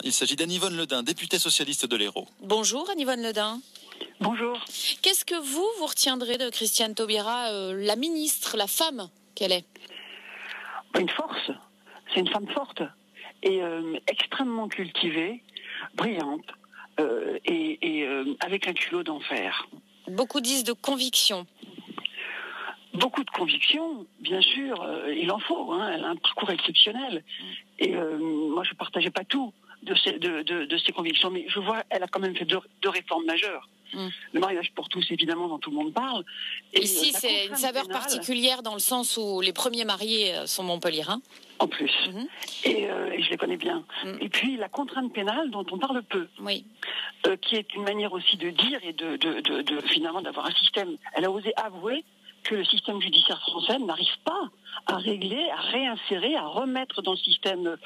Il s'agit d'Anne-Yvonne Ledin, députée socialiste de l'Hérault. Bonjour Anne-Yvonne Ledin. Bonjour. Qu'est-ce que vous retiendrez de Christiane Taubira, la ministre, la femme qu'elle est? Une force. C'est une femme forte et extrêmement cultivée, brillante et avec un culot d'enfer. Beaucoup disent de conviction. Beaucoup de convictions, bien sûr, il en faut. Elle a un parcours exceptionnel. Et moi, je ne partageais pas tout de ses convictions, mais je vois, elle a quand même fait deux réformes majeures. Le mariage pour tous, évidemment, dont tout le monde parle. Et ici, c'est une saveur particulière dans le sens où les premiers mariés sont montpelliérains. En plus. Et je les connais bien. Et puis, la contrainte pénale dont on parle peu. Oui. Qui est une manière aussi de dire et de finalement d'avoir un système. Elle a osé avouer que le système judiciaire français n'arrive pas à régler, à réinsérer, à remettre dans le système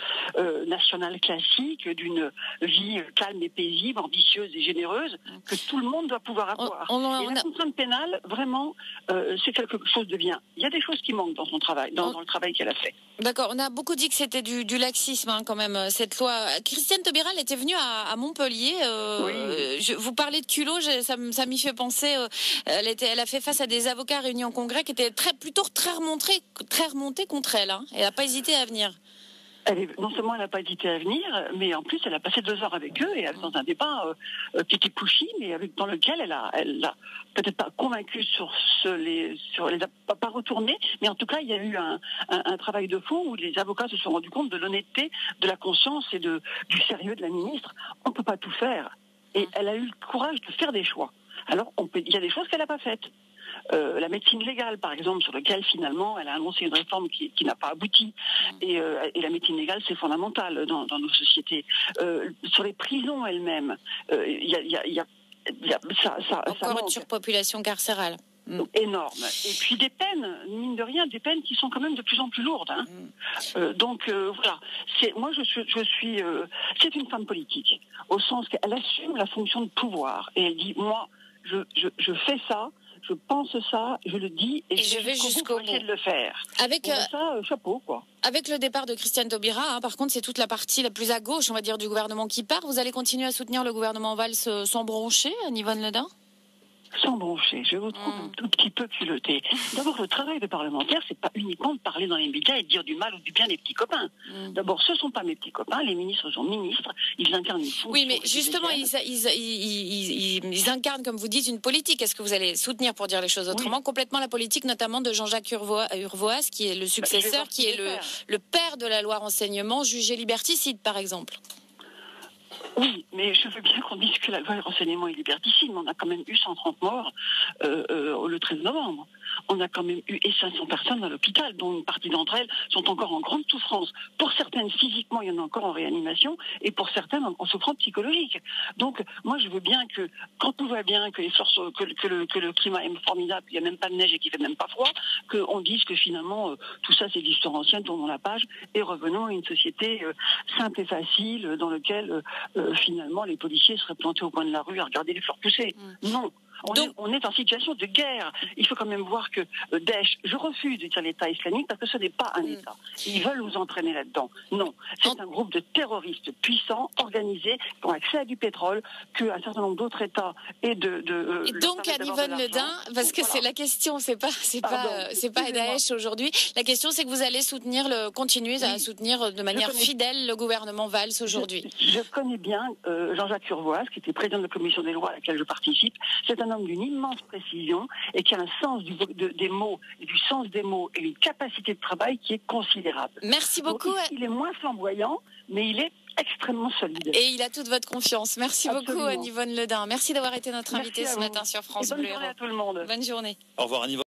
national classique d'une vie calme et paisible, ambitieuse et généreuse, que tout le monde doit pouvoir avoir. Et la contrainte pénale, vraiment, c'est quelque chose de bien. Il y a des choses qui manquent dans son travail, dans le travail qu'elle a fait. D'accord, on a beaucoup dit que c'était du laxisme quand même, cette loi. Christiane Taubira, elle était venue à Montpellier. Oui. Vous parlez de culot, ça m'y fait penser. Elle a fait face à des avocats réunis en congrès qui étaient plutôt très remontés contre elle. Elle n'a pas hésité à venir. Non seulement elle n'a pas hésité à venir, mais en plus elle a passé 2 heures avec eux et dans un débat qui était pushy, mais dans lequel elle a peut-être pas convaincu pas retourné, mais en tout cas il y a eu un travail de fond où les avocats se sont rendus compte de l'honnêteté, de la conscience et du sérieux de la ministre. On ne peut pas tout faire. Et elle a eu le courage de faire des choix. Alors il y a des choses qu'elle n'a pas faites. La médecine légale, par exemple, sur laquelle finalement elle a annoncé une réforme qui n'a pas abouti. Et la médecine légale, c'est fondamental dans nos sociétés. Sur les prisons elles-mêmes, encore une surpopulation carcérale. Énorme. Et puis des peines, mine de rien, des peines qui sont quand même de plus en plus lourdes. Donc voilà. Moi, je suis. C'est une femme politique, au sens qu'elle assume la fonction de pouvoir et elle dit moi, je fais ça. Je pense ça, je le dis et je vais jusqu'au bout de le faire. Avec ça, chapeau quoi. Avec le départ de Christiane Taubira, par contre, c'est toute la partie la plus à gauche, on va dire, du gouvernement qui part. Vous allez continuer à soutenir le gouvernement Valls sans broncher, Anne-Yvonne Ledin? Sans broncher, je vous trouve un tout petit peu culotté. D'abord, le travail de parlementaire, c'est pas uniquement de parler dans les médias et de dire du mal ou du bien des petits copains. D'abord, ce sont pas mes petits copains, les ministres sont ministres, ils incarnent une fonction. Oui, mais justement, ils incarnent, comme vous dites, une politique. Est-ce que vous allez soutenir, pour dire les choses autrement, complètement la politique, notamment de Jean-Jacques Urvoas, qui est le successeur, qui est le père de la loi renseignement, jugé liberticide, par exemple? Oui, mais je veux bien qu'on dise que la loi renseignement est liberticide, mais on a quand même eu 130 morts le 13 novembre. On a quand même eu 500 personnes à l'hôpital, dont une partie d'entre elles sont encore en grande souffrance. Pour certaines, physiquement, il y en a encore en réanimation, et pour certaines, en souffrance psychologique. Donc, moi, je veux bien que, quand tout va bien, que le climat est formidable, il n'y a même pas de neige et qu'il ne fait même pas froid, qu'on dise que finalement, tout ça, c'est l'histoire ancienne, tournons la page, et revenons à une société simple et facile, dans laquelle, finalement, les policiers seraient plantés au coin de la rue à regarder les fleurs pousser. Non. On est en situation de guerre. Il faut quand même voir que Daesh, je refuse de dire l'État islamique parce que ce n'est pas un État. Ils veulent nous entraîner là-dedans. Non, c'est un groupe de terroristes puissants, organisés, qui ont accès à du pétrole, qu'un certain nombre d'autres États et donc Anne-Yvonne Ledin, parce que c'est la question, c'est pas Daesh aujourd'hui. La question, c'est que vous allez continuer à soutenir de manière fidèle le gouvernement Valls aujourd'hui. Je connais bien Jean-Jacques Urvoas, qui était président de la commission des lois à laquelle je participe. C'est un homme d'une immense précision et qui a un sens des mots, et du sens des mots et une capacité de travail qui est considérable. Merci beaucoup. Donc, il est moins flamboyant, mais il est extrêmement solide. Et il a toute votre confiance. Merci Absolument. beaucoup Anne-Yvonne Ledin. Merci d'avoir été notre invitée ce matin sur France Bleu. Bonne journée à tout le monde. Bonne journée. Au revoir Anne-Yvonne.